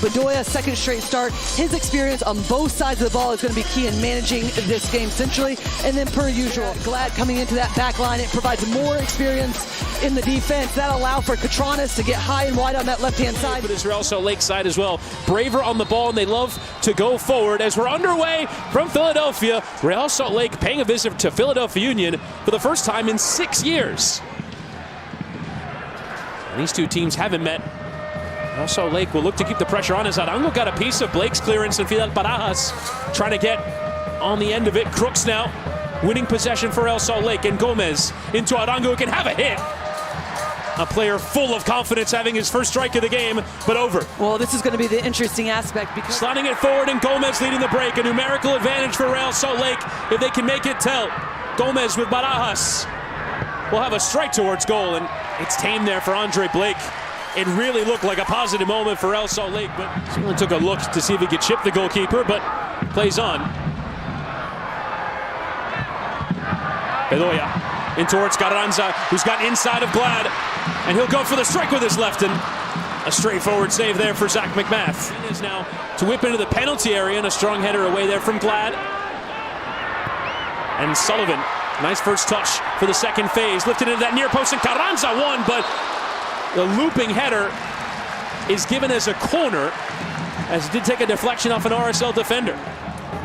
Bedoya, second straight start. His experience on both sides of the ball is going to be key in managing this game centrally. And then per usual, Glad coming into that back line. It provides more experience in the defense. That'll allow for Katranis to get high and wide on that left-hand side. But it's Real Salt Lake side as well. Braver on the ball, and they love to go forward. As we're underway from Philadelphia, Real Salt Lake paying a visit to Philadelphia Union for the first time in 6 years. And these two teams haven't met. Real Salt Lake will look to keep the pressure on as Arango got a piece of Blake's clearance, and Fidel Barajas trying to get on the end of it. Crooks now winning possession for Real Salt Lake, and Gomez into Arango, who can have a hit. A player full of confidence having his first strike of the game, but over. Well, this is going to be the interesting aspect because sliding it forward, and Gomez leading the break. A numerical advantage for Real Salt Lake if they can make it tell. Gomez with Barajas will have a strike towards goal, and it's tame there for Andre Blake. It really looked like a positive moment for Real Salt Lake, but someone took a look to see if he could chip the goalkeeper, but plays on. Bedoya in towards Carranza, who's got inside of Glad, and he'll go for the strike with his left, and a straightforward save there for Zach McMath. He is now to whip into the penalty area, and a strong header away there from Glad. And Sullivan, nice first touch for the second phase, lifted into that near post, and Carranza won, but the looping header is given as a corner, as it did take a deflection off an RSL defender.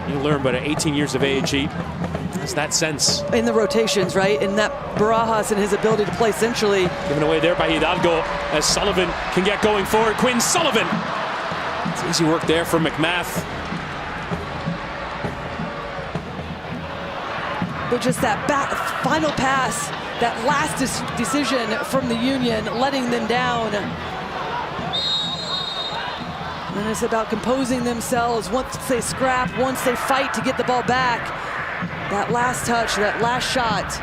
You learn, but at 18 years of age, he has that sense. In the rotations, right? And that Barajas and his ability to play centrally. Given away there by Hidalgo, as Sullivan can get going forward. Quinn Sullivan. It's easy work there for McMath. But just that final pass, that last decision from the Union, letting them down. And it's about composing themselves once they scrap, once they fight to get the ball back. That last touch, that last shot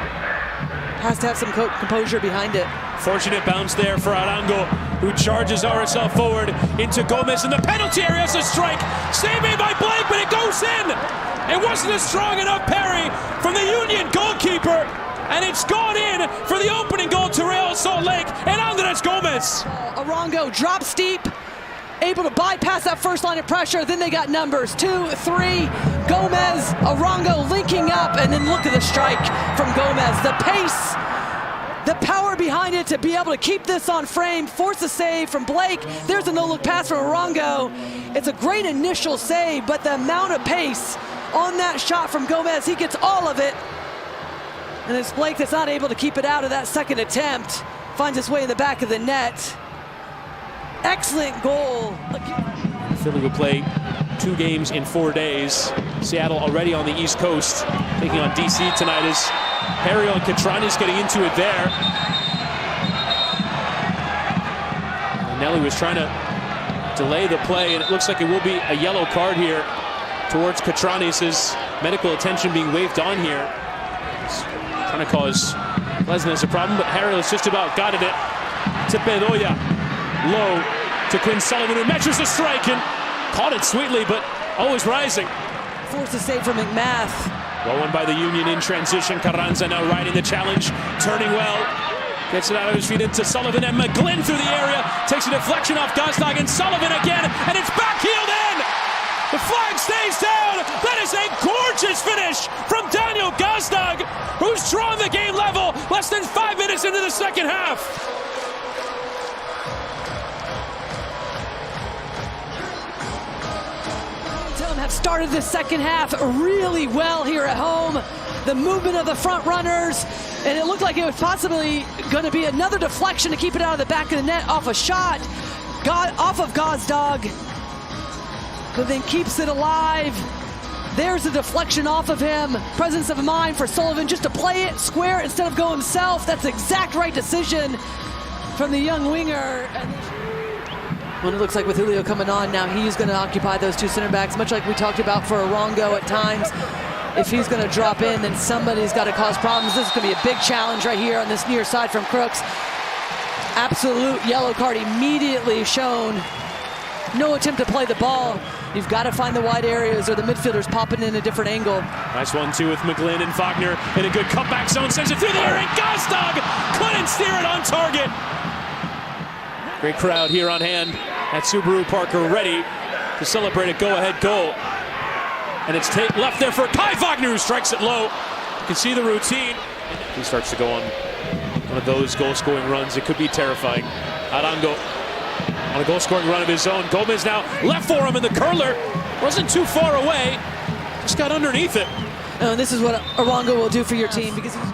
has to have some composure behind it. Fortunate bounce there for Arango, who charges RSL forward into Gomez in the penalty area as a strike. Saved by Blake, but it goes in. It wasn't a strong enough parry from the Union goalkeeper, and it's gone in for the opening goal to Real Salt Lake, and Andres Gomez. Arango dropped steep, able to bypass that first line of pressure. Then they got numbers 2, 3. Gomez, Arango linking up, and then look at the strike from Gomez. The pace, the power behind it to be able to keep this on frame, force a save from Blake. There's a no-look pass from Arango. It's a great initial save, but the amount of pace on that shot from Gomez, he gets all of it. And it's Blake that's not able to keep it out of that second attempt. Finds its way in the back of the net. Excellent goal. Philly will play 2 games in 4 days. Seattle already on the East Coast, taking on DC tonight as Harry and Katranis getting into it there. And Nelly was trying to delay the play, and it looks like it will be a yellow card here towards Katranis' medical attention being waved on here. He's trying to cause Lesnar a problem, but Harry has just about got it to Bedoya. Low to Quinn Sullivan, who measures the strike and caught it sweetly, but always rising. Forced a save from McMath. Well won by the Union in transition. Carranza now riding the challenge, turning well. Gets it out of his feet into Sullivan, and McGlynn through the area. Takes a deflection off Gazdag, and Sullivan again, and it's backheeled in! The flag stays down! That is a gorgeous finish from Daniel Gazdag, who's drawn the game level less than 5 minutes into the second half. Have started the second half really well here at home. The movement of the front runners, and it looked like it was possibly going to be another deflection to keep it out of the back of the net off a shot off of Gazdag, but then keeps it alive. There's a deflection off of him. Presence of mind for Sullivan just to play it square instead of go himself. That's the exact right decision from the young winger. When it looks like with Julio coming on now, he's going to occupy those 2 center backs, much like we talked about for Arango at times. If he's going to drop in, then somebody's got to cause problems. This is going to be a big challenge right here on this near side from Crooks. Absolute yellow card immediately shown. No attempt to play the ball. You've got to find the wide areas or the midfielders popping in a different angle. Nice 1-2 with McGlynn and Faulkner in a good cutback zone. Sends it through the air, and Gazdag couldn't steer it on target. Great crowd here on hand at Subaru Parker, ready to celebrate a go-ahead goal. And it's left there for Kai Wagner, who strikes it low. You can see the routine. He starts to go on one of those goal-scoring runs. It could be terrifying. Arango on a goal-scoring run of his own. Gomez now left for him, and the curler wasn't too far away. Just got underneath it. And this is what Arango will do for your team, because he's...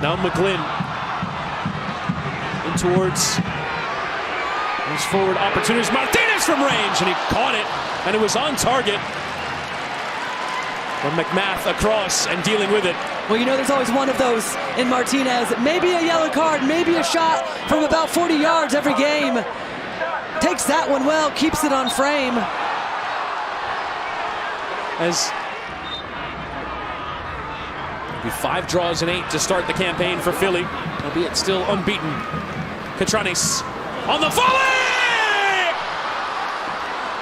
Now McGlynn in towards his forward opportunities. Martinez from range, and he caught it, and it was on target. From McMath across and dealing with it. Well, you know, there's always one of those in Martinez. Maybe a yellow card, maybe a shot from about 40 yards every game. Takes that one well, keeps it on frame. As it'll be 5 draws and 8 to start the campaign for Philly, albeit still unbeaten. Catranis on the volley!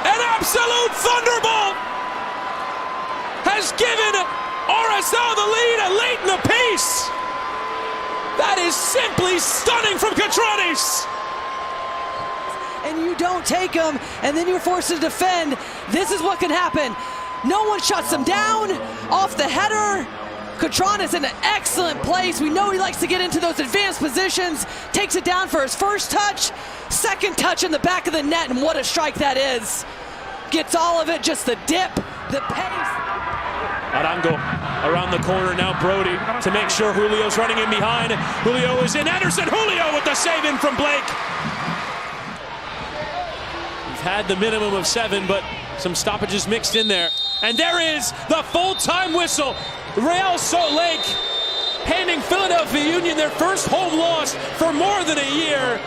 An absolute thunderbolt has given RSL the lead late in the piece. That is simply stunning from Catranis. And you don't take them, and then you're forced to defend. This is what can happen. No one shuts him down off the header. Catranis in an excellent place. We know he likes to get into those advanced positions. Takes it down for his first touch. Second touch in the back of the net, and what a strike that is. Gets all of it, just the dip, the pace. Arango around the corner now. Brody to make sure Julio's running in behind. Julio is in. Anderson Julio with the save in from Blake. We've had the minimum of 7, but some stoppages mixed in there. And there is the full-time whistle. Real Salt Lake handing Philadelphia Union their first home loss for more than a year.